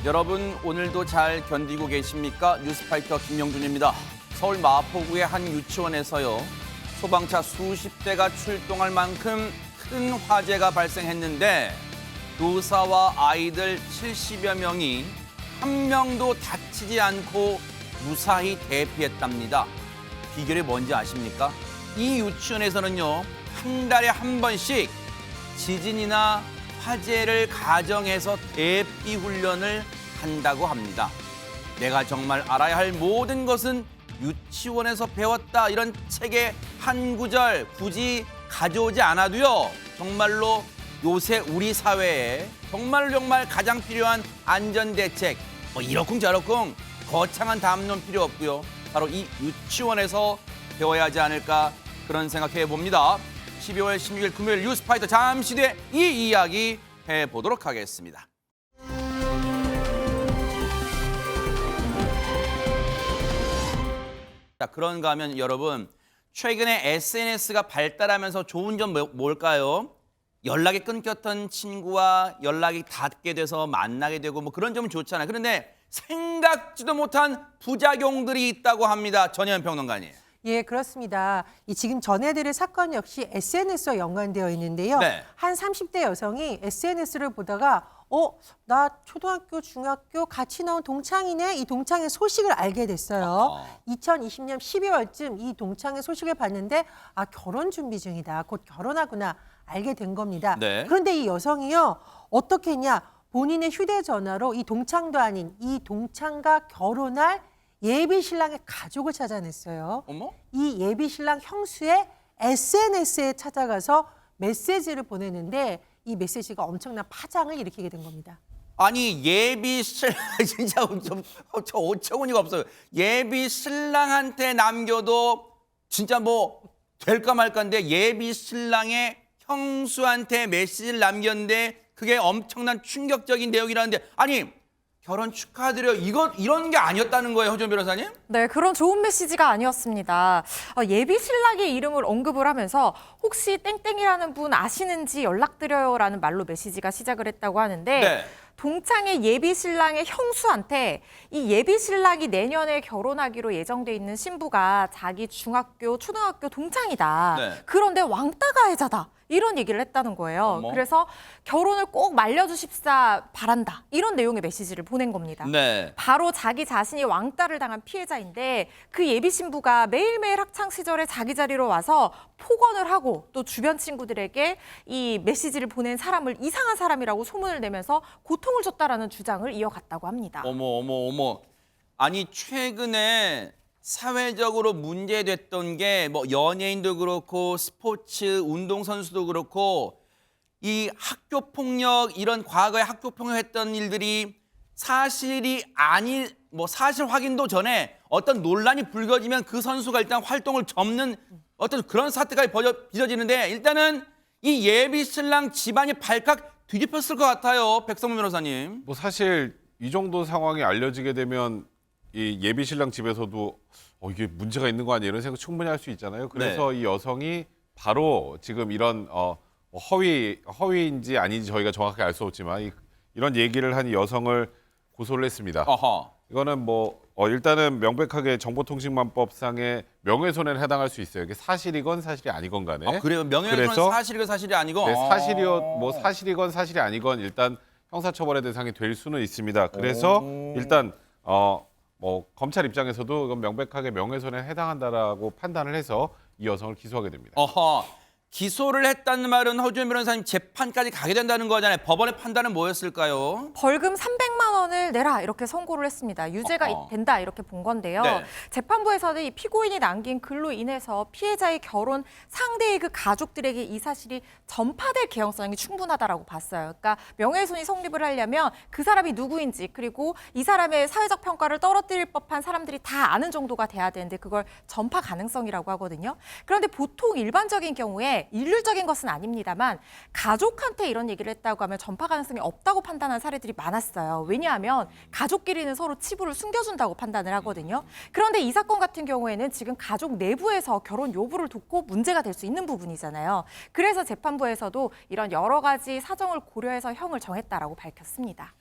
여러분 오늘도 잘 견디고 계십니까? 뉴스파이터 김영준입니다. 서울 마포구의 한 유치원에서요. 소방차 수십 대가 출동할 만큼 큰 화재가 발생했는데 교사와 아이들 70여 명이 한 명도 다치지 않고 무사히 대피했답니다. 비결이 뭔지 아십니까? 이 유치원에서는요. 한 달에 한 번씩 지진이나 화재를 가정해서 대피 훈련을 한다고 합니다. 내가 정말 알아야 할 모든 것은 유치원에서 배웠다. 이런 책의 한 구절 굳이 가져오지 않아도요. 정말로 요새 우리 사회에 정말 가장 필요한 안전대책. 이러쿵저러쿵 거창한 담론 필요 없고요. 바로 이 유치원에서 배워야 하지 않을까 그런 생각해 봅니다. 12월 16일 금요일 뉴스파이터 잠시 뒤에 이 이야기 해보도록 하겠습니다. 자, 그런가 하면 여러분 최근에 SNS가 발달하면서 좋은 점 뭘까요? 연락이 끊겼던 친구와 연락이 닿게 돼서 만나게 되고 뭐 그런 점은 좋잖아요. 그런데 생각지도 못한 부작용들이 있다고 합니다. 전혜연 평론가님. 예, 그렇습니다. 이 지금 전해드릴 사건 역시 SNS와 연관되어 있는데요. 네. 한 30대 여성이 SNS를 보다가 나 초등학교, 중학교 같이 나온 동창이네. 이 동창의 소식을 알게 됐어요. 2020년 12월쯤 이 동창의 소식을 봤는데 결혼 준비 중이다. 곧 결혼하구나 알게 된 겁니다. 네. 그런데 이 여성이요. 어떻게 했냐. 본인의 휴대전화로 이 동창도 아닌 이 동창과 결혼할 예비 신랑의 가족을 찾아냈어요. 어머? 이 예비 신랑 형수의 SNS에 찾아가서 메시지를 보내는데 이 메시지가 엄청난 파장을 일으키게 된 겁니다. 아니 예비 신랑 진짜 저 어처구니가 없어요. 예비 신랑한테 남겨도 진짜 뭐 될까 말까인데 예비 신랑의 형수한테 메시지를 남겼는데 그게 엄청난 충격적인 내용이라는데 아니 결혼 축하드려요. 이런 게 아니었다는 거예요, 허준 변호사님? 네, 그런 좋은 메시지가 아니었습니다. 예비 신랑의 이름을 언급을 하면서 혹시 땡땡이라는 분 아시는지 연락드려요라는 말로 메시지가 시작을 했다고 하는데 네. 동창의 예비 신랑의 형수한테 이 예비 신랑이 내년에 결혼하기로 예정돼 있는 신부가 자기 중학교, 초등학교 동창이다. 네. 그런데 왕따 가해자다. 이런 얘기를 했다는 거예요. 어머. 그래서 결혼을 꼭 말려주십사 바란다. 이런 내용의 메시지를 보낸 겁니다. 네. 바로 자기 자신이 왕따를 당한 피해자인데 그 예비 신부가 매일매일 학창 시절에 자기 자리로 와서 폭언을 하고 또 주변 친구들에게 이 메시지를 보낸 사람을 이상한 사람이라고 소문을 내면서 고통을 줬다라는 주장을 이어갔다고 합니다. 어머. 아니 최근에 사회적으로 문제됐던 게 뭐 연예인도 그렇고 스포츠 운동선수도 그렇고 이 학교 폭력 이런 과거에 학교 폭력했던 일들이 사실이 아니 뭐 사실 확인도 전에 어떤 논란이 불거지면 그 선수가 일단 활동을 접는 어떤 그런 사태가 빚어지는데 일단은 이 예비 신랑 집안이 발칵 뒤집혔을 것 같아요. 백성문 변호사님. 뭐 사실 이 정도 상황이 알려지게 되면 이 예비 신랑 집에서도 이게 문제가 있는 거 아니에요? 이런 생각 충분히 할 수 있잖아요. 그래서 네. 이 여성이 바로 지금 이런 허위인지 아닌지 저희가 정확하게 알 수 없지만 이런 얘기를 한 여성을 고소를 했습니다. 어허. 이거는 뭐 일단은 명백하게 정보통신망법상의 명예훼손에 해당할 수 있어요. 이게 사실이건 사실이 아니건 간에. 그래요? 명예훼손은 그래서 사실이건 사실이 아니고. 네, 사실이건 사실이 아니건 일단 형사처벌의 대상이 될 수는 있습니다. 그래서 일단 뭐 검찰 입장에서도 이건 명백하게 명예훼손에 해당한다라고 판단을 해서 이 여성을 기소하게 됩니다. 어허. 기소를 했다는 말은 허주현 변호사님 재판까지 가게 된다는 거잖아요. 법원의 판단은 뭐였을까요? 벌금 300만 원을 내라 이렇게 선고를 했습니다. 유죄가 된다 이렇게 본 건데요. 네. 재판부에서는 이 피고인이 남긴 글로 인해서 피해자의 결혼 상대의 그 가족들에게 이 사실이 전파될 개연성이 충분하다라고 봤어요. 그러니까 명예훼손이 성립을 하려면 그 사람이 누구인지 그리고 이 사람의 사회적 평가를 떨어뜨릴 법한 사람들이 다 아는 정도가 돼야 되는데 그걸 전파 가능성이라고 하거든요. 그런데 보통 일반적인 경우에 일률적인 것은 아닙니다만 가족한테 이런 얘기를 했다고 하면 전파 가능성이 없다고 판단한 사례들이 많았어요. 왜냐하면 가족끼리는 서로 치부를 숨겨준다고 판단을 하거든요. 그런데 이 사건 같은 경우에는 지금 가족 내부에서 결혼 여부를 돕고 문제가 될 수 있는 부분이잖아요. 그래서 재판부에서도 이런 여러 가지 사정을 고려해서 형을 정했다라고 밝혔습니다.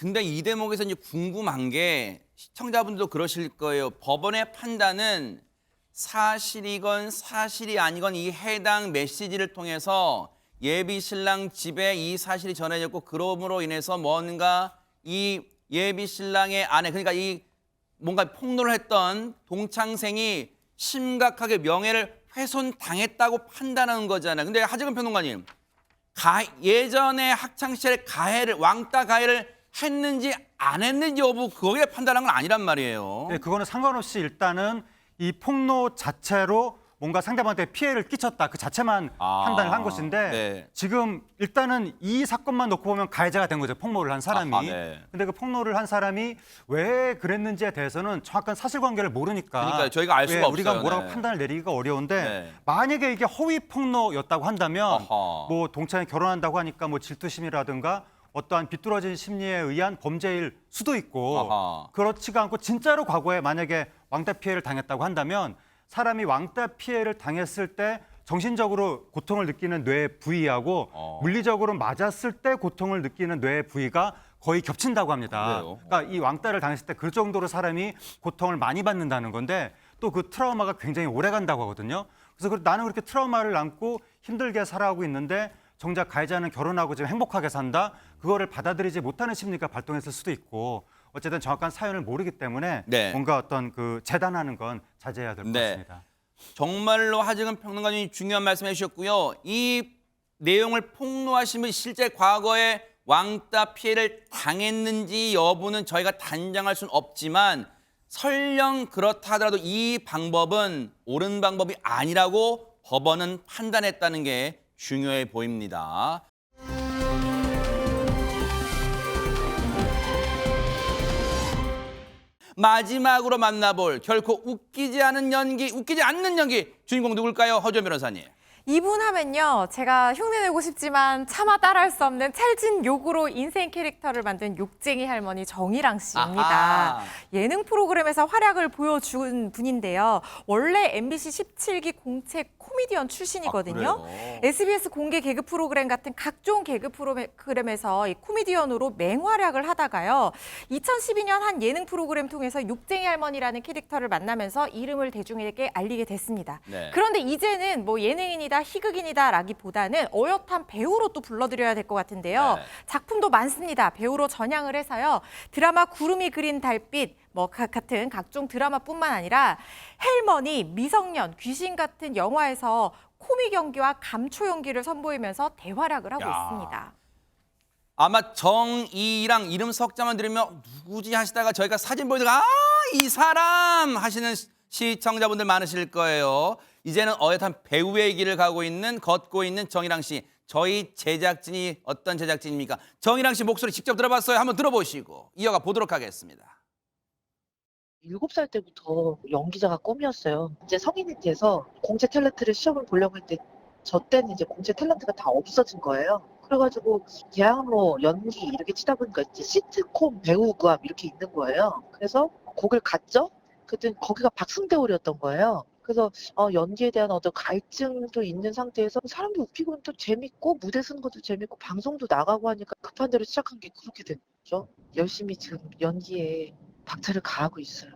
근데 이 대목에서 이제 궁금한 게 시청자분들도 그러실 거예요. 법원의 판단은 사실이건 사실이 아니건 이 해당 메시지를 통해서 예비 신랑 집에 이 사실이 전해졌고 그럼으로 인해서 뭔가 이 예비 신랑의 아내 그러니까 이 뭔가 폭로를 했던 동창생이 심각하게 명예를 훼손당했다고 판단하는 거잖아요. 근데 하재근 평론가님, 예전에 학창시절에 가해를 왕따 가해를 했는지 안 했는지 여부 거기에 판단한 건 아니란 말이에요. 네, 그거는 상관없이 일단은 이 폭로 자체로 뭔가 상대방한테 피해를 끼쳤다 그 자체만 판단을 한 것인데 네. 지금 일단은 이 사건만 놓고 보면 가해자가 된 거죠. 폭로를 한 사람이. 네. 근데 그 폭로를 한 사람이 왜 그랬는지에 대해서는 정확한 사실관계를 모르니까 그러니까요. 저희가 알 수가 우리가 없어요. 뭐라고 네. 판단을 내리기가 어려운데 네. 만약에 이게 허위 폭로였다고 한다면 아하. 뭐 동창이 결혼한다고 하니까 뭐 질투심이라든가 어떠한 비뚤어진 심리에 의한 범죄일 수도 있고 아하. 그렇지가 않고 진짜로 과거에 만약에 왕따 피해를 당했다고 한다면 사람이 왕따 피해를 당했을 때 정신적으로 고통을 느끼는 뇌 부위하고 물리적으로 맞았을 때 고통을 느끼는 뇌 부위가 거의 겹친다고 합니다. 그래요? 그러니까 이 왕따를 당했을 때 그 정도로 사람이 고통을 많이 받는다는 건데 또 그 트라우마가 굉장히 오래 간다고 하거든요. 그래서 나는 그렇게 트라우마를 안고 힘들게 살아가고 있는데 정작 가해자는 결혼하고 지금 행복하게 산다. 그거를 받아들이지 못하는 심리가 발동했을 수도 있고 어쨌든 정확한 사연을 모르기 때문에 네. 뭔가 어떤 그 재단하는 건 자제해야 될 것 네. 같습니다. 정말로 하재근 평론가님이 중요한 말씀해 주셨고요. 이 내용을 폭로하신 분이 실제 과거에 왕따 피해를 당했는지 여부는 저희가 단정할 수는 없지만 설령 그렇다 하더라도 이 방법은 옳은 방법이 아니라고 법원은 판단했다는 게 중요해 보입니다. 마지막으로 만나볼 결코 웃기지 않는 연기, 웃기지 않는 연기 주인공 누굴까요? 허주연 변호사님. 이분 하면요, 제가 흉내내고 싶지만 차마 따라할 수 없는 찰진 욕으로 인생 캐릭터를 만든 욕쟁이 할머니 정희랑 씨입니다. 아하. 예능 프로그램에서 활약을 보여준 분인데요. 원래 MBC 17기 공채 코미디언 출신이거든요. 그래요? SBS 공개 개그 프로그램 같은 각종 개그 프로그램에서 이 코미디언으로 맹활약을 하다가요. 2012년 한 예능 프로그램 통해서 욕쟁이 할머니라는 캐릭터를 만나면서 이름을 대중에게 알리게 됐습니다. 네. 그런데 이제는 뭐 예능인이다, 희극인이다라기보다는 어엿한 배우로 또 불러드려야 될 것 같은데요. 네. 작품도 많습니다. 배우로 전향을 해서요. 드라마 구름이 그린 달빛, 뭐 같은 각종 드라마뿐만 아니라 헬머니, 미성년, 귀신 같은 영화에서 코믹 연기와 감초 연기를 선보이면서 대활약을 하고 야. 있습니다. 아마 정이랑 이름 석자만 들으면 누구지 하시다가 저희가 사진 보여드리고 이 사람 하시는 시청자분들 많으실 거예요. 이제는 어엿한 배우의 길을 걷고 있는 정희랑 씨. 저희 제작진이 어떤 제작진입니까? 정희랑 씨 목소리 직접 들어봤어요. 한번 들어보시고 이어가 보도록 하겠습니다. 7살 때부터 연기자가 꿈이었어요. 이제 성인이 돼서 공채 탤런트를 시험을 보려고 할 때 저 때는 이제 공채 탤런트가 다 없어진 거예요. 그래가지고 대학로 연기 이렇게 치다 보니까 이제 시트콤 배우구함 이렇게 있는 거예요. 그래서 거길 갔죠. 그랬더니 거기가 박승대홀이었던 거예요. 그래서 연기에 대한 어떤 갈증도 있는 상태에서 사람도 웃기고 또 재밌고 무대 쓰는 것도 재밌고 방송도 나가고 하니까 급한 대로 시작한 게 그렇게 된 거죠. 열심히 지금 연기에 박차를 가하고 있어요.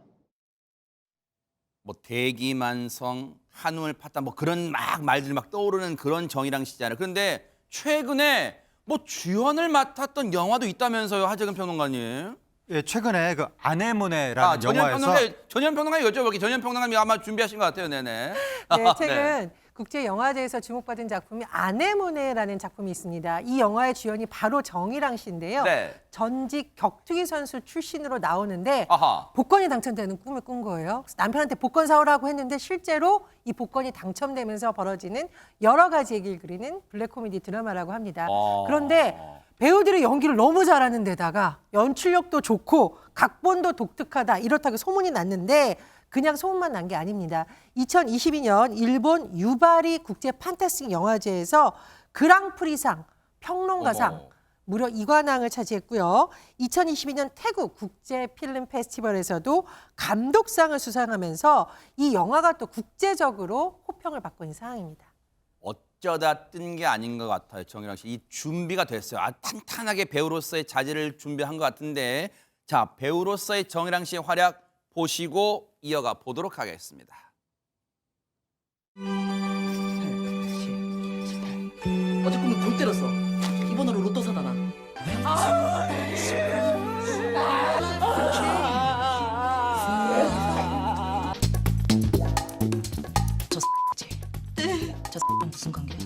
뭐 대기만성, 한움을 팠다 뭐 그런 막 말들이 막 떠오르는 그런 정희랑 씨잖아요. 그런데 최근에 뭐 주연을 맡았던 영화도 있다면서요, 하재근 평론가님. 예, 최근에 그 아내모네라는 영화에서 전현 평론가님 여쭤볼게요. 전현 평론가님이 아마 준비하신 것 같아요. 네네. 네, 최근 국제영화제에서 주목받은 작품이 아네모네라는 작품이 있습니다. 이 영화의 주연이 바로 정희랑 씨인데요. 네. 전직 격투기 선수 출신으로 나오는데 아하. 복권이 당첨되는 꿈을 꾼 거예요. 그래서 남편한테 복권 사오라고 했는데 실제로 이 복권이 당첨되면서 벌어지는 여러 가지 얘기를 그리는 블랙 코미디 드라마라고 합니다. 그런데 배우들이 연기를 너무 잘하는 데다가 연출력도 좋고 각본도 독특하다 이렇다고 소문이 났는데 그냥 소문만 난 게 아닙니다. 2022년 일본 유바리 국제 판타스틱 영화제에서 그랑프리상, 평론가상 어머. 무려 2관왕을 차지했고요. 2022년 태국 국제 필름 페스티벌에서도 감독상을 수상하면서 이 영화가 또 국제적으로 호평을 받고 있는 상황입니다. 어쩌다 뜬 게 아닌 것 같아요. 정일랑 씨. 이 준비가 됐어요. 탄탄하게 배우로서의 자질을 준비한 것 같은데 자, 배우로서의 정일랑 씨의 활약 보시고 이어가 보도록 하겠습니다. 어제 꿈에 골 때렸어. 이번으로 로또 사다 나. 저 X지? 저 X랑 무슨 관계야?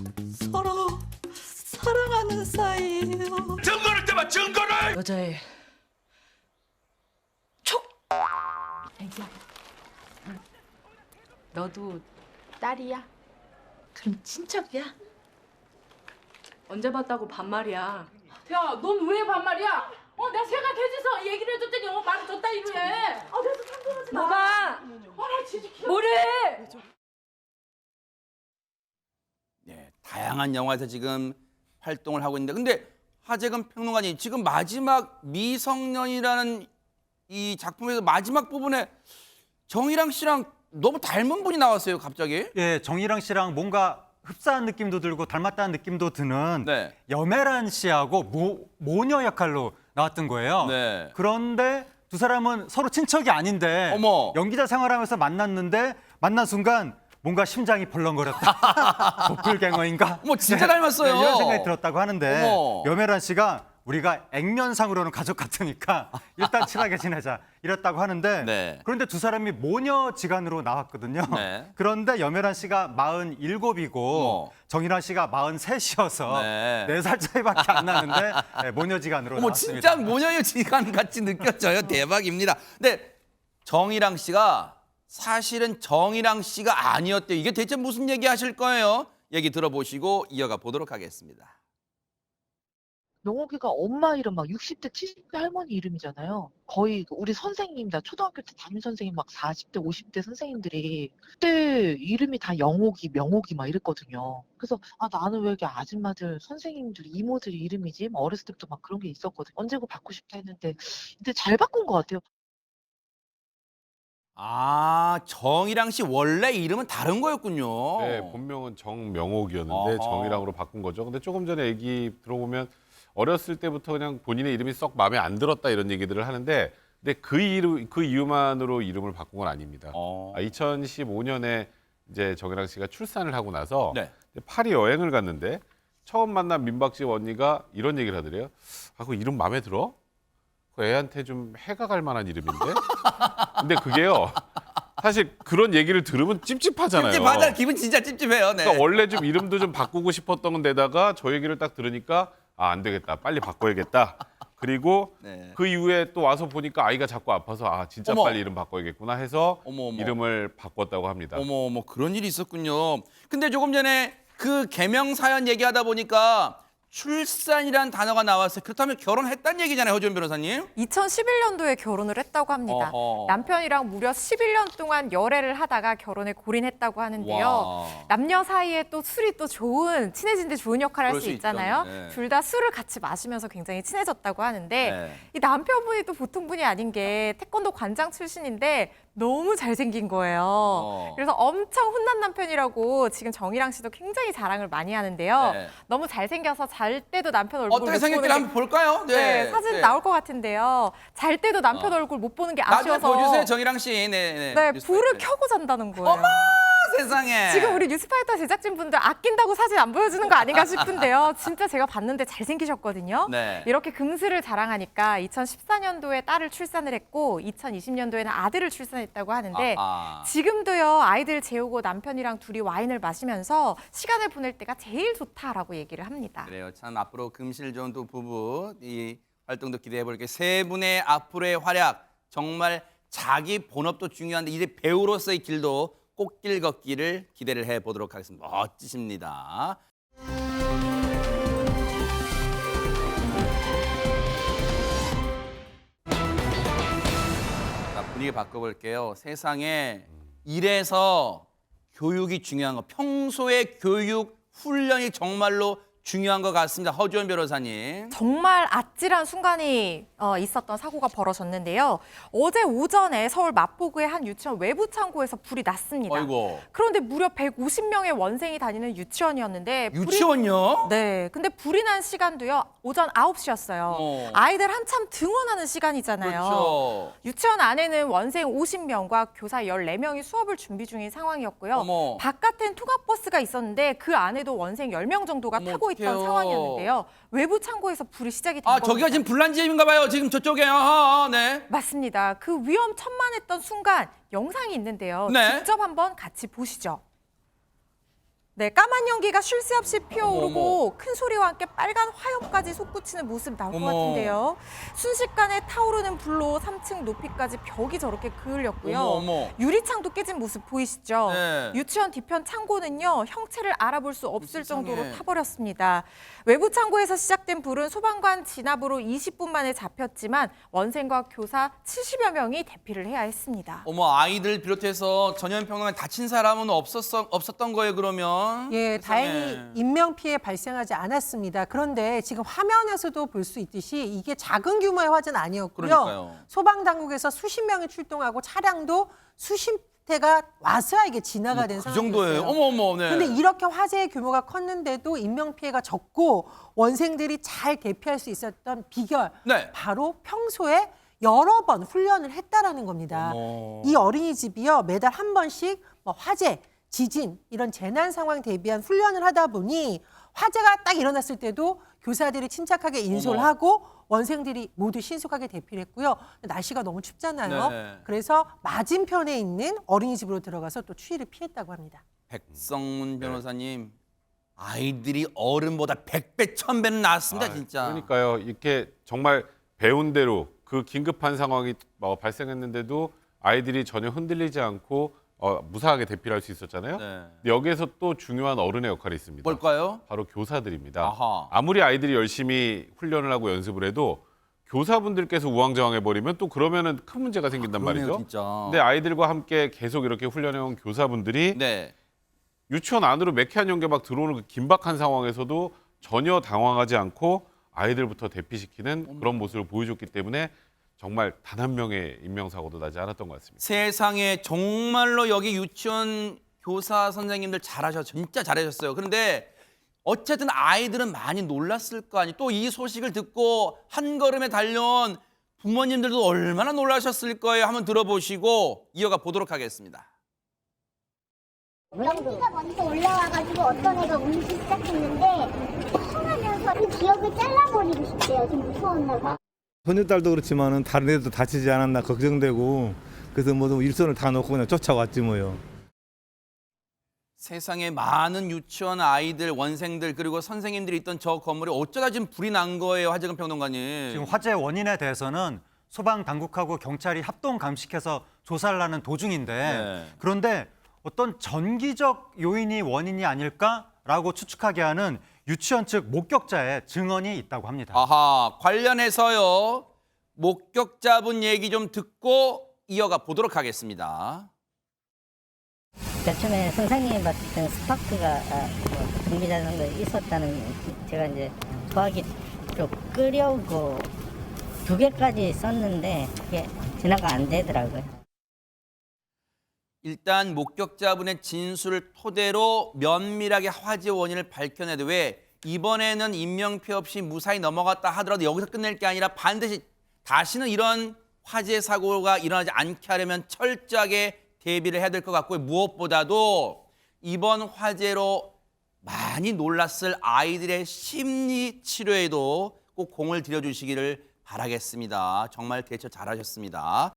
서로 사랑하는 사이예요. 증거를 대봐 증거를. 여자의 촉. 애기야. 너도 딸이야? 그럼 친척이야? 언제 봤다고 반말이야? 야, 넌 왜 반말이야? 내가 생각해줘서 얘기를 해줬더니 말을 줬다 이로 해. 내가 상관하지 마. 뭐가? 나 진짜 기억. 뭐래? 네, 다양한 영화에서 지금 활동을 하고 있는데 근데 하재근 평론가님 지금 마지막 미성년이라는 이 작품에서 마지막 부분에 정일랑 씨랑 너무 닮은 분이 나왔어요, 갑자기. 예, 정일랑 씨랑 뭔가 흡사한 느낌도 들고 닮았다는 느낌도 드는 네. 염혜란 씨하고 모녀 역할로 나왔던 거예요. 네. 그런데 두 사람은 서로 친척이 아닌데 어머. 연기자 생활하면서 만났는데 만난 순간 뭔가 심장이 벌렁거렸다. 도플갱어인가? 어머, 진짜 닮았어요. 이런 생각이 들었다고 하는데 어머. 염혜란 씨가 우리가 액면상으로는 가족 같으니까 일단 친하게 지내자 이랬다고 하는데 네. 그런데 두 사람이 모녀지간으로 나왔거든요. 네. 그런데 염혜란 씨가 47이고 어머. 정일환 씨가 43이어서 네. 4살 차이밖에 안 나는데 네, 모녀지간으로 어머, 나왔습니다. 진짜 모녀의 지간 같이 느껴져요. 대박입니다. 근데 정일랑 씨가 사실은 정일랑 씨가 아니었대요. 이게 대체 무슨 얘기 하실 거예요? 얘기 들어보시고 이어가 보도록 하겠습니다. 명옥이가 엄마 이름 막 60대, 70대 할머니 이름이잖아요. 거의 우리 선생님, 나 초등학교 때 담임 선생님 막 40대, 50대 선생님들이 그때 이름이 다 영옥이, 명옥이 막 이랬거든요. 그래서 나는 왜 이렇게 아줌마들, 선생님들, 이모들 이름이지? 막 어렸을 때부터 막 그런 게 있었거든요. 언제고 바꾸고 싶다 했는데 근데 잘 바꾼 것 같아요. 아, 정일랑 씨 원래 이름은 다른 거였군요. 네, 본명은 정명옥이었는데 아하. 정일랑으로 바꾼 거죠. 근데 조금 전에 얘기 들어보면 어렸을 때부터 그냥 본인의 이름이 썩 마음에 안 들었다 이런 얘기들을 하는데 근데 그 이유만으로 이름을 바꾼 건 아닙니다. 2015년에 이제 정일랑 씨가 출산을 하고 나서 네. 파리 여행을 갔는데 처음 만난 민박집 언니가 이런 얘기를 하더래요. 그 이름 마음에 들어? 그 애한테 좀 해가 갈 만한 이름인데? 근데 그게요. 사실 그런 얘기를 들으면 찝찝하잖아요. 찝찝하다. 기분 진짜 찝찝해요. 네. 그러니까 원래 좀 이름도 좀 바꾸고 싶었던 데다가 저 얘기를 딱 들으니까 안 되겠다. 빨리 바꿔야겠다. 그리고 네. 그 이후에 또 와서 보니까 아이가 자꾸 아파서 진짜 어머. 빨리 이름 바꿔야겠구나 해서 어머, 어머. 이름을 바꿨다고 합니다. 어머 그런 일이 있었군요. 근데 조금 전에 그 개명 사연 얘기하다 보니까 출산이란 단어가 나왔어요. 그렇다면 결혼했다는 얘기잖아요, 허지원 변호사님. 2011년도에 결혼을 했다고 합니다. 어허. 남편이랑 무려 11년 동안 열애를 하다가 결혼에 골인했다고 하는데요. 와. 남녀 사이에 또 술이 또 좋은, 친해진 데 좋은 역할을 할 그럴 수 수 있잖아요. 있죠. 네. 둘 다 술을 같이 마시면서 굉장히 친해졌다고 하는데 네. 이 남편분이 또 보통 분이 아닌 게 태권도 관장 출신인데 너무 잘생긴 거예요. 그래서 엄청 훈남 남편이라고 지금 정일랑 씨도 굉장히 자랑을 많이 하는데요. 네. 너무 잘생겨서 잘 때도 남편 얼굴 어떻게 못 생겼길래 보는 게 한번 볼까요? 네, 사진 나올 것 같은데요. 잘 때도 남편 얼굴 못 보는 게 나중에 아쉬워서 보여주세요, 정일랑 씨. 네. 네, 뉴스 불을 파이터. 켜고 잔다는 거예요. 어머, 세상에. 지금 우리 뉴스파이터 제작진분들 아낀다고 사진 안 보여주는 거 아닌가 싶은데요. 진짜 제가 봤는데 잘생기셨거든요. 네. 이렇게 금슬을 자랑하니까 2014년도에 딸을 출산을 했고 2020년도에는 아들을 출산했다고 하는데 아하. 지금도요 아이들 재우고 남편이랑 둘이 와인을 마시면서 시간을 보낼 때가 제일 좋다라고 얘기를 합니다. 그래요. 참 앞으로 금실 좋은 두 부부 이 활동도 기대해 볼게요. 세 분의 앞으로의 활약 정말 자기 본업도 중요한데 이제 배우로서의 길도 꽃길 걷기를 기대를 해 보도록 하겠습니다. 멋지십니다. 자, 분위기 바꿔볼게요. 세상에 일에서 교육이 중요한 거, 평소에 교육, 훈련이 정말로 중요한 것 같습니다. 허주원 변호사님. 정말 아찔한 순간이 있었던 사고가 벌어졌는데요. 어제 오전에 서울 마포구의 한 유치원 외부 창고에서 불이 났습니다. 아이고. 그런데 무려 150명의 원생이 다니는 유치원이었는데 유치원요? 네, 근데 불이 난 시간도요. 오전 9시였어요. 아이들 한참 등원하는 시간이잖아요. 그렇죠. 유치원 안에는 원생 50명과 교사 14명이 수업을 준비 중인 상황이었고요. 어머. 바깥엔 통학버스가 있었는데 그 안에도 원생 10명 정도가 어머, 타고 있던 어떡해요. 상황이었는데요. 외부 창고에서 불이 시작이 된 아, 겁니다. 저기가 지금 불난지점인가 봐요. 지금 저쪽에. 네. 맞습니다. 그 위험천만했던 순간 영상이 있는데요. 네. 직접 한번 같이 보시죠. 네, 까만 연기가 쉴 새 없이 피어오르고 큰 소리와 함께 빨간 화염까지 솟구치는 모습 나올 것 어머. 같은데요. 순식간에 타오르는 불로 3층 높이까지 벽이 저렇게 그을렸고요. 어머. 유리창도 깨진 모습 보이시죠? 네. 유치원 뒤편 창고는요. 형체를 알아볼 수 없을 세상에. 정도로 타버렸습니다. 외부 창고에서 시작된 불은 소방관 진압으로 20분 만에 잡혔지만 원생과 교사 70여 명이 대피를 해야 했습니다. 어머, 아이들 비롯해서 전염병에 다친 사람은 없었던 거예요, 그러면? 예, 세상에. 다행히 인명피해 발생하지 않았습니다. 그런데 지금 화면에서도 볼 수 있듯이 이게 작은 규모의 화재는 아니었고요. 그러니까요. 소방당국에서 수십 명이 출동하고 차량도 수십 대가 와서야 이게 진화가 된 그 상황이었어요. 정도예요. 어머, 네. 그런데 이렇게 화재의 규모가 컸는데도 인명피해가 적고 원생들이 잘 대피할 수 있었던 비결, 네. 바로 평소에 여러 번 훈련을 했다라는 겁니다. 어머. 이 어린이집이요, 매달 한 번씩 뭐 화재, 지진 이런 재난 상황 대비한 훈련을 하다 보니 화재가 딱 일어났을 때도 교사들이 침착하게 인솔 어머. 하고 원생들이 모두 신속하게 대피를 했고요. 날씨가 너무 춥잖아요. 네. 그래서 맞은편에 있는 어린이집으로 들어가서 또 추위를 피했다고 합니다. 백성문 변호사님, 아이들이 어른보다 100배, 1000배는 낫습니다, 진짜. 그러니까요. 이렇게 정말 배운 대로 그 긴급한 상황이 발생했는데도 아이들이 전혀 흔들리지 않고 무사하게 대피를 할 수 있었잖아요. 네. 근데 여기에서 또 중요한 어른의 역할이 있습니다. 뭘까요? 바로 교사들입니다. 아하. 아무리 아이들이 열심히 훈련을 하고 연습을 해도 교사분들께서 우왕좌왕해버리면 또 그러면은 큰 문제가 생긴단 그러네요, 말이죠. 진짜. 근데 아이들과 함께 계속 이렇게 훈련해온 교사분들이 네. 유치원 안으로 매캐한 연기가 막 들어오는 그 긴박한 상황에서도 전혀 당황하지 않고 아이들부터 대피시키는 그런 모습을 보여줬기 때문에 정말 단 한 명의 인명사고도 나지 않았던 것 같습니다. 세상에 정말로 여기 유치원 교사 선생님들 진짜 잘하셨어요. 그런데 어쨌든 아이들은 많이 놀랐을 거 아니에요. 또 이 소식을 듣고 한 걸음에 달려온 부모님들도 얼마나 놀라셨을 거예요. 한번 들어보시고 이어가 보도록 하겠습니다. 연기가 먼저 올라와가지고 어떤 애가 울기 시작했는데 하면서 그 기억을 잘라버리고 싶대요. 좀 무서웠나 봐. 손녀딸도 그렇지만은 다른 애도 다치지 않았나 걱정되고 그래서 뭐 일손을 다 놓고 그냥 쫓아왔지 뭐요. 세상에 많은 유치원 아이들, 원생들 그리고 선생님들이 있던 저 건물에 어쩌다 지금 불이 난 거예요, 하재근 평론가님. 지금 화재 원인에 대해서는 소방 당국하고 경찰이 합동 감식해서 조사를 하는 도중인데 네. 그런데 어떤 전기적 요인이 원인이 아닐까라고 추측하게 하는 유치원 측 목격자의 증언이 있다고 합니다. 아하, 관련해서요. 목격자분 얘기 좀 듣고 이어가 보도록 하겠습니다. 처음에 선생님이 봤을 때는 스파크가 전기자전거 있었다는 제가 이제 소화기 쪽 끓여오고 2개까지 썼는데 그게 진화가 안 되더라고요. 일단 목격자분의 진술을 토대로 면밀하게 화재 원인을 밝혀내되 왜 이번에는 인명피해 없이 무사히 넘어갔다 하더라도 여기서 끝낼 게 아니라 반드시 다시는 이런 화재 사고가 일어나지 않게 하려면 철저하게 대비를 해야 될 것 같고요. 무엇보다도 이번 화재로 많이 놀랐을 아이들의 심리 치료에도 꼭 공을 들여주시기를 바라겠습니다. 정말 대처 잘하셨습니다.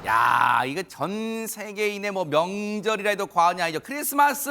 야, 이거 전 세계인의 뭐 명절이라 해도 과언이 아니죠. 크리스마스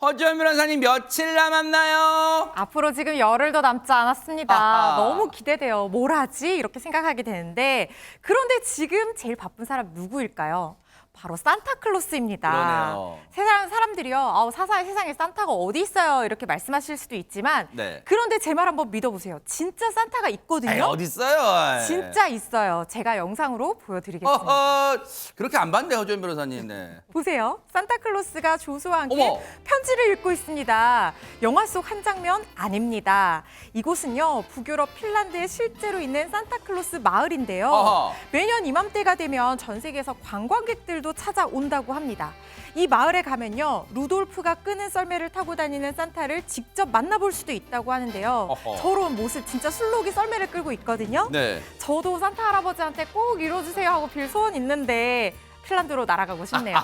허주현 변호사님 며칠 남았나요? 앞으로 지금 열흘도 남지 않았습니다. 아하. 너무 기대돼요. 뭘 하지? 이렇게 생각하게 되는데 그런데 지금 제일 바쁜 사람 누구일까요? 바로 산타클로스입니다. 그러네요. 세상 사람들이요, 세상에 산타가 어디 있어요? 이렇게 말씀하실 수도 있지만 네. 그런데 제 말 한번 믿어보세요. 진짜 산타가 있거든요. 에이, 어디 있어요? 진짜 있어요. 제가 영상으로 보여드리겠습니다. 그렇게 안 봤네, 허주연 변호사님. 네. 보세요. 산타클로스가 조수와 함께 어머. 편지를 읽고 있습니다. 영화 속 한 장면 아닙니다. 이곳은요, 북유럽 핀란드에 실제로 있는 산타클로스 마을인데요. 어허. 매년 이맘때가 되면 전 세계에서 관광객들도 찾아온다고 합니다. 이 마을에 가면요, 루돌프가 끄는 썰매를 타고 다니는 산타를 직접 만나볼 수도 있다고 하는데요. 어허. 저런 모습 진짜 술록이 썰매를 끌고 있거든요. 네. 저도 산타 할아버지한테 꼭 이뤄주세요 하고 빌 소원 있는데 핀란드로 날아가고 싶네요.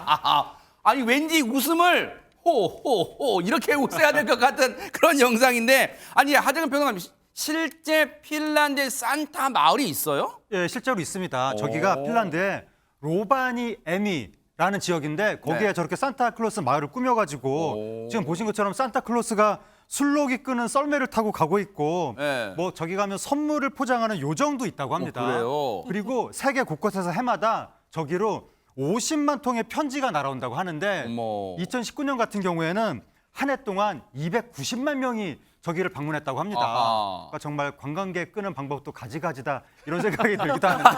아니 왠지 웃음을 호호호 이렇게 웃어야 될 것 같은 그런 영상인데 아니 하정은 평론가님 실제 핀란드에 산타 마을이 있어요? 예, 실제로 있습니다. 오. 저기가 핀란드의 로바니에미라는 지역인데 거기에 네. 저렇게 산타클로스 마을을 꾸며가지고 지금 보신 것처럼 산타클로스가 술록이 끄는 썰매를 타고 가고 있고 네. 뭐 저기 가면 선물을 포장하는 요정도 있다고 합니다. 그래요? 그리고 세계 곳곳에서 해마다 저기로 50만 통의 편지가 날아온다고 하는데 어머. 2019년 같은 경우에는 한 해 동안 290만 명이 저기를 방문했다고 합니다. 아하. 그러니까 정말 관광객 끄는 방법도 가지가지다 이런 생각이 들기도 하는데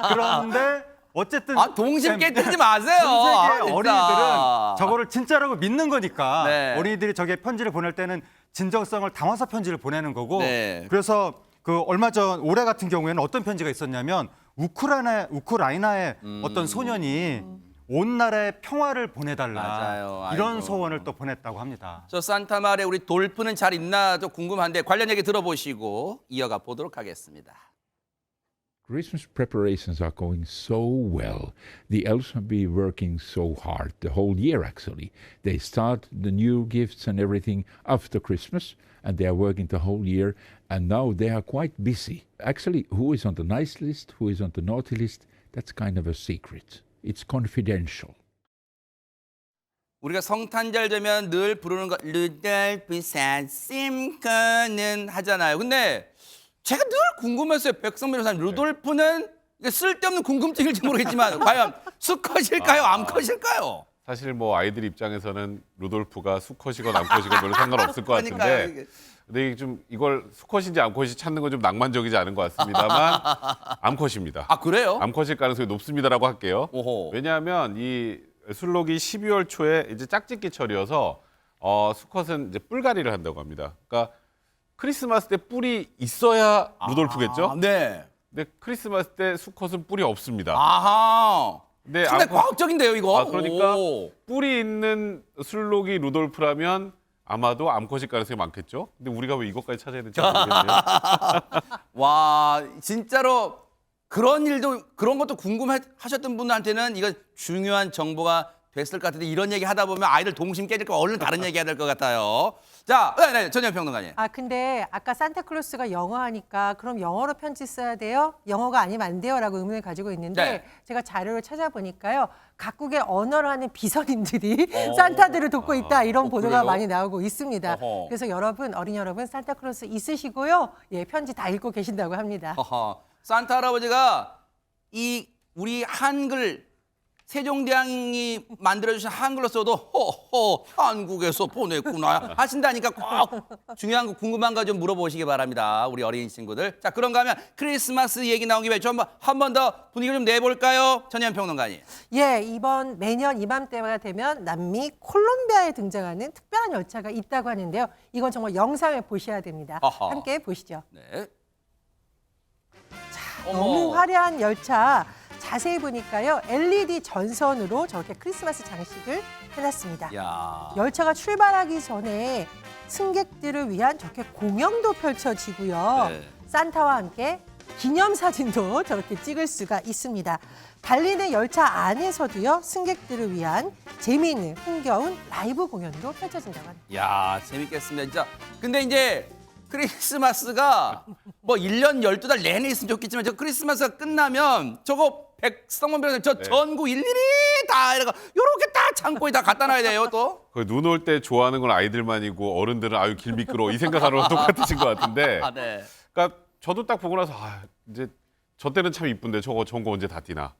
그런데 어쨌든 동심 깨뜨리지 마세요. 전 세계 진짜. 어린이들은 저거를 진짜라고 믿는 거니까 네. 어린이들이 저기에 편지를 보낼 때는 진정성을 담아서 편지를 보내는 거고 네. 그래서 그 얼마 전 올해 같은 경우에는 어떤 편지가 있었냐면 우크라이나의 어떤 소년이 온 나라에 평화를 보내달라 맞아요. 이런 아이고. 소원을 또 보냈다고 합니다. 저 산타 마을에 우리 돌프는 잘 있나 좀 궁금한데 관련 얘기 들어보시고 이어가 보도록 하겠습니다. Christmas preparations are going so well. The elves have been working so hard the whole year, actually. They start the new gifts and everything after Christmas, and they are working the whole year, and now they are quite busy. Actually, who is on the nice list, who is on the naughty list, that's kind of a secret. It's confidential. 우리가 성탄절 되면 늘 부르는 거 루돌프 사슴코는 하잖아요. 근데 제가 늘 궁금했어요. 백성 변호사님, 루돌프는 이게 쓸데없는 궁금증일지 모르겠지만 과연 수컷일까요? 암컷일까요? 사실 뭐 아이들 입장에서는 루돌프가 수컷이건 암컷이건 별로 상관없을 것 같은데 그러니까요, 이게. 근데 이게 좀 이걸 수컷인지 암컷인지 찾는 건 좀 낭만적이지 않은 것 같습니다만 암컷입니다. 아 그래요? 암컷일 가능성이 높습니다라고 할게요. 오호. 왜냐하면 이 술록이 12월 초에 이제 짝짓기철이어서 수컷은 이제 뿔갈이를 한다고 합니다. 그러니까 크리스마스 때 뿔이 있어야 루돌프겠죠? 네. 근데 크리스마스 때 수컷은 뿔이 없습니다. 아하. 근데 상당히 과학적인데요, 이거. 그러니까 오. 뿔이 있는 술록이 루돌프라면 아마도 암컷일 가능성이 많겠죠? 근데 우리가 왜 이것까지 찾아야 되는지 모르겠네요. 와, 진짜로 그런 일도 그런 것도 궁금하셨던 분들한테는 이거 중요한 정보가 됐을 것 같은데 이런 얘기 하다 보면 아이들 동심 깨질 거 얼른 다른 얘기 해야 될 것 같아요. 자, 네, 전현 평론가님. 근데 아까 산타클로스가 영어 하니까 그럼 영어로 편지 써야 돼요? 영어가 아니면 안 돼요? 라고 의문을 가지고 있는데 네. 제가 자료를 찾아보니까요. 각국의 언어를 하는 비서님들이 산타들을 돕고 있다 이런 보도가 그래요? 많이 나오고 있습니다. 어허. 그래서 여러분, 어린이 여러분 산타클로스 있으시고요. 예, 편지 다 읽고 계신다고 합니다. 허허. 산타 할아버지가 이 우리 한글 세종대왕이 만들어주신 한글로 써도 허허 한국에서 보냈구나 하신다니까 꼭 중요한 거 궁금한 거 좀 물어보시기 바랍니다. 우리 어린이 친구들. 자 그런가 하면 크리스마스 얘기 나온 김에 좀 한 번 더 분위기 좀 내볼까요? 전현 평론가님. 예, 이번 매년 이맘때가 되면 남미 콜롬비아에 등장하는 특별한 열차가 있다고 하는데요. 이건 정말 영상을 보셔야 됩니다. 아하. 함께 보시죠. 네. 너무 화려한 열차 자세히 보니까요. LED 전선으로 저렇게 크리스마스 장식을 해놨습니다. 야. 열차가 출발하기 전에 승객들을 위한 저렇게 공연도 펼쳐지고요. 네. 산타와 함께 기념사진도 저렇게 찍을 수가 있습니다. 달리는 열차 안에서도요. 승객들을 위한 재미있는 흥겨운 라이브 공연도 펼쳐진다고 합니다. 야, 재밌겠습니다. 진짜. 근데 이제 크리스마스가 뭐 1년 12달 내내 있으면 좋겠지만 저 크리스마스가 끝나면 저거 백성원 변호사님 저 네. 전국 일일이 다 이렇게 요렇게 다 창고에 다 갖다 놔야 돼요, 또. 눈 올 때 좋아하는 건 아이들만이고 어른들은 아유 길 미끄러워 이 생각하는 거 똑같으신 것 같은데 아, 네. 그러니까 저도 딱 보고 나서 이제 저 때는 참 이쁜데 저거 좋은 거 언제 다 뛰나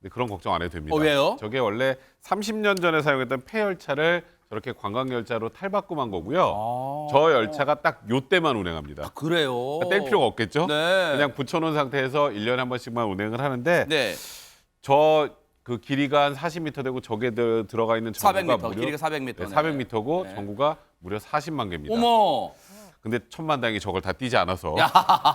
근데 그런 걱정 안 해도 됩니다. 왜요? 저게 원래 30년 전에 사용했던 폐열차를 저렇게 관광열차로 탈바꿈한 거고요. 저 열차가 딱 요때만 운행합니다. 그래요. 뗄 필요가 없겠죠? 네. 그냥 붙여놓은 상태에서 1년에 한 번씩만 운행을 하는데 네. 저 그 길이가 한 40m 되고 저게 들어가 있는 전구가 400m, 무려 길이가 400m. 네, 400m고 네. 전구가 무려 40만 개입니다. 어머. 근데 천만다행히 저걸 다 뛰지 않아서 야.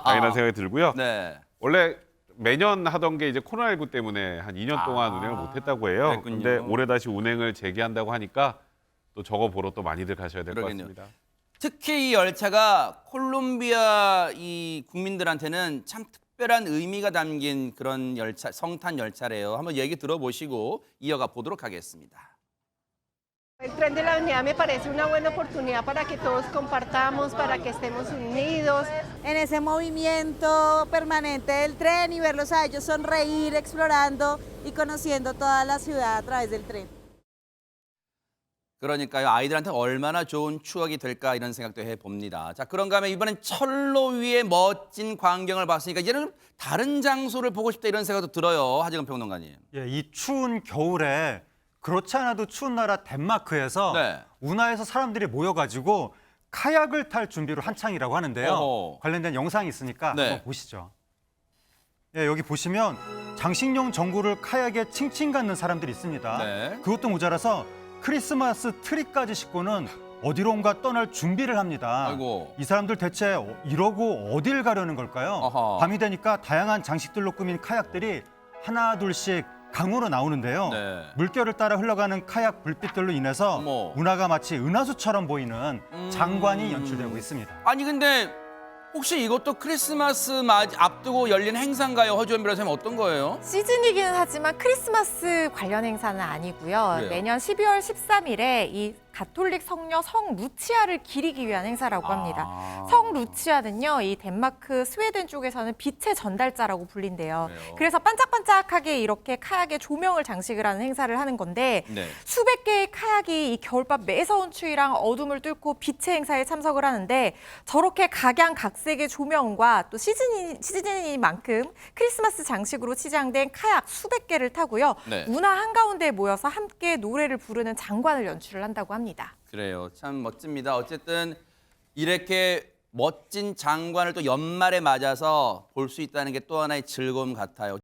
당연한 생각이 들고요. 네. 원래 매년 하던 게 이제 코로나19 때문에 한 2년 동안 운행을 못했다고 해요. 그랬군요. 근데 올해 다시 운행을 재개한다고 하니까 또 저거 보러 또 많이들 가셔야 될 것 그러겠네요. 같습니다. 특히 이 열차가 콜롬비아 이 국민들한테는 참 특별한 의미가 담긴 그런 열차, 성탄 열차래요. 한번 얘기 들어보시고 이어가 보도록 하겠습니다. El tren de la unidad me parece una buena oportunidad para que todos compartamos, para que estemos unidos. En ese movimiento permanente del tren y verlos a ellos sonreír, explorando y conociendo toda la ciudad a través del tren. 그러니까요, 아이들한테 얼마나 좋은 추억이 될까 이런 생각도 해봅니다. 자, 그런가 하면 이번엔 철로 위의 멋진 광경을 봤으니까 이제는 다른 장소를 보고 싶다 이런 생각도 들어요. 하재근 평론가님. 예, 이 추운 겨울에 그렇지 않아도 추운 나라 덴마크에서 네. 운하에서 사람들이 모여가지고 카약을 탈 준비로 한창이라고 하는데요. 어허. 관련된 영상이 있으니까 네. 한번 보시죠. 예, 여기 보시면 장식용 전구를 카약에 칭칭 갖는 사람들이 있습니다. 네. 그것도 모자라서 크리스마스 트리까지 싣고는 어디론가 떠날 준비를 합니다. 아이고. 이 사람들 대체 이러고 어딜 가려는 걸까요? 어허. 밤이 되니까 다양한 장식들로 꾸민 카약들이 하나 둘씩 강으로 나오는데요. 네. 물결을 따라 흘러가는 카약 불빛들로 인해서 어머. 운하가 마치 은하수처럼 보이는 장관이 연출되고 있습니다. 아니 근데 혹시 이것도 크리스마스 앞두고 열린 행사인가요? 허주원 변호사님 어떤 거예요? 시즌이기는 하지만 크리스마스 관련 행사는 아니고요. 그래요? 매년 12월 13일에 이 가톨릭 성녀 성 루치아를 기리기 위한 행사라고 합니다. 성 루치아는요, 이 덴마크, 스웨덴 쪽에서는 빛의 전달자라고 불린대요. 그래요? 그래서 반짝반짝하게 이렇게 카약에 조명을 장식을 하는 행사를 하는 건데 네. 수백 개의 카약이 이 겨울밤 매서운 추위랑 어둠을 뚫고 빛의 행사에 참석을 하는데 저렇게 각양각색의 조명과 또 시즌이니만큼 크리스마스 장식으로 치장된 카약 수백 개를 타고요. 네. 운하 한가운데에 모여서 함께 노래를 부르는 장관을 연출을 한다고 합니다. 그래요. 참 멋집니다. 어쨌든 이렇게 멋진 장관을 또 연말에 맞아서 볼 수 있다는 게 또 하나의 즐거움 같아요.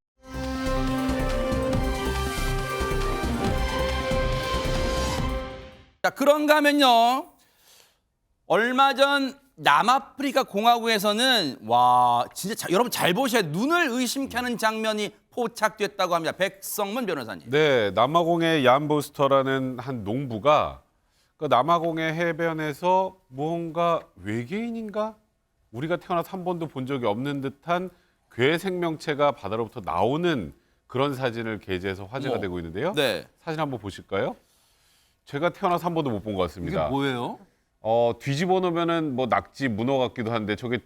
자, 그런가 하면요. 얼마 전 남아프리카 공화국에서는 와 진짜 여러분 잘 보셔야 눈을 의심케 하는 장면이 포착됐다고 합니다. 백성문 변호사님. 네, 남아공의 얀보스터라는 한 농부가 그 남아공의 해변에서 무언가 외계인인가? 우리가 태어나서 한 번도 본 적이 없는 듯한 괴 생명체가 바다로부터 나오는 그런 사진을 게재해서 화제가 되고 있는데요. 네. 사진 한번 보실까요? 제가 태어나서 한 번도 못 본 것 같습니다. 이게 뭐예요? 뒤집어 놓으면은 뭐 낙지, 문어 같기도 한데 저게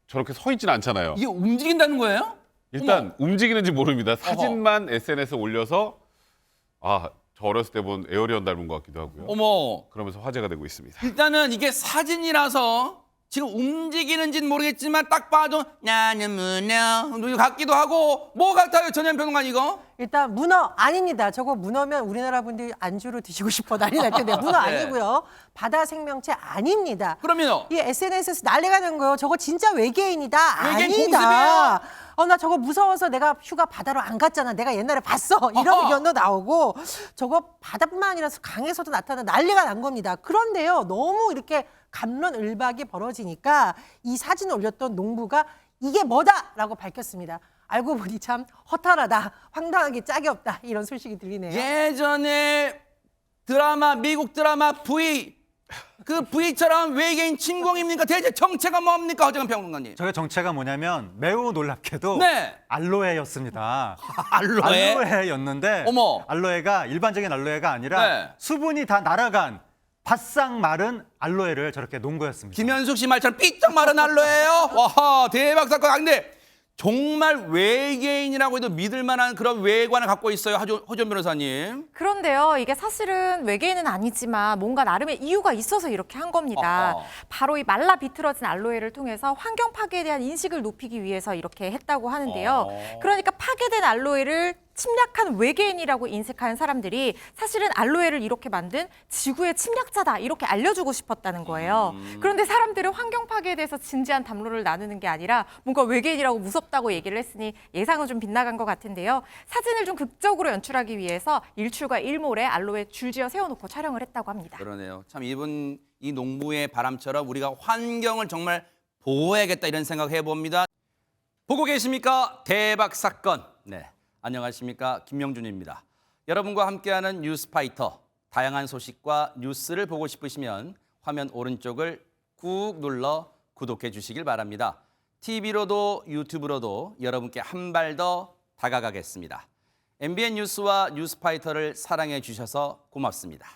저렇게 서 있지는 않잖아요. 이게 움직인다는 거예요? 일단 움직이는지 모릅니다. 사진만 SNS에 올려서 저 어렸을 때 본 에어리언 닮은 것 같기도 하고요. 어머. 그러면서 화제가 되고 있습니다. 일단은 이게 사진이라서 지금 움직이는지는 모르겠지만 딱 봐도 나는 문어 같기도 하고 뭐 같아요, 전현 평론가 이거? 일단 문어 아닙니다. 저거 문어면 우리나라 분들이 안주로 드시고 싶어 난리 날 텐데 문어 네. 아니고요. 바다 생명체 아닙니다. 그러면요? 이 SNS에서 난리가 난 거예요. 저거 진짜 외계인이다. 외계인 아니다. 공습이에요? 나 저거 무서워서 내가 휴가 바다로 안 갔잖아. 내가 옛날에 봤어. 이런 어허. 의견도 나오고 저거 바다뿐만 아니라 강에서도 나타나는 난리가 난 겁니다. 그런데요. 너무 이렇게 갑론을박이 벌어지니까 이 사진을 올렸던 농부가 이게 뭐다라고 밝혔습니다. 알고 보니 참 허탈하다. 황당하게 짝이 없다. 이런 소식이 들리네요. 예전에 미국 드라마 V 그 V처럼 외계인 침공입니까? 대체 정체가 뭡니까, 허정은 평론가님? 저의 정체가 뭐냐면 매우 놀랍게도 네. 알로에였습니다. 알로에? 알로에였는데 어머. 알로에가 일반적인 알로에가 아니라 네. 수분이 다 날아간 바싹 마른 알로에를 저렇게 놓은 거였습니다. 김현숙 씨 말처럼 삐쩍 마른 알로에요? 와, 대박 사건. 근데 정말 외계인이라고 해도 믿을 만한 그런 외관을 갖고 있어요, 허준 변호사님. 그런데요, 이게 사실은 외계인은 아니지만 뭔가 나름의 이유가 있어서 이렇게 한 겁니다. 어허. 바로 이 말라 비틀어진 알로에를 통해서 환경 파괴에 대한 인식을 높이기 위해서 이렇게 했다고 하는데요. 그러니까 파괴된 알로에를 침략한 외계인이라고 인식한 사람들이 사실은 알로에를 이렇게 만든 지구의 침략자다 이렇게 알려주고 싶었다는 거예요. 그런데 사람들은 환경 파괴에 대해서 진지한 담론을 나누는 게 아니라 뭔가 외계인이라고 무섭다고 얘기를 했으니 예상은 좀 빗나간 것 같은데요. 사진을 좀 극적으로 연출하기 위해서 일출과 일몰에 알로에 줄지어 세워놓고 촬영을 했다고 합니다. 그러네요. 참 이분 이 농부의 바람처럼 우리가 환경을 정말 보호해야겠다 이런 생각 해봅니다. 보고 계십니까? 대박 사건. 네, 안녕하십니까? 김명준입니다. 여러분과 함께하는 뉴스파이터. 다양한 소식과 뉴스를 보고 싶으시면 화면 오른쪽을 꾹 눌러 구독해 주시길 바랍니다. TV로도 유튜브로도 여러분께 한 발 더 다가가겠습니다. MBN 뉴스와 뉴스파이터를 사랑해 주셔서 고맙습니다.